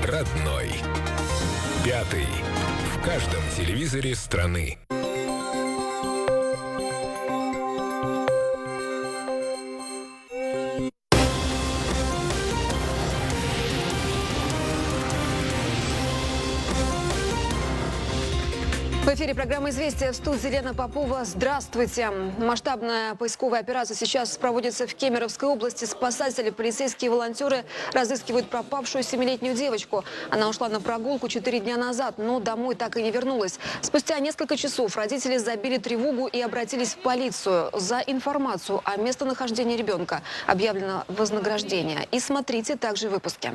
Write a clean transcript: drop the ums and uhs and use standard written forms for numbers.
родной. Пятый. В каждом телевизоре страны. В эфире программа «Известия», в студии Елена Попова. Здравствуйте. Масштабная поисковая операция сейчас проводится в Кемеровской области. Спасатели, полицейские и волонтеры разыскивают пропавшую 7-летнюю девочку. Она ушла на прогулку 4 дня назад, но домой так и не вернулась. Спустя несколько часов родители забили тревогу и обратились в полицию. За информацию о местонахождении ребенка объявлено вознаграждение. И смотрите также в выпуске.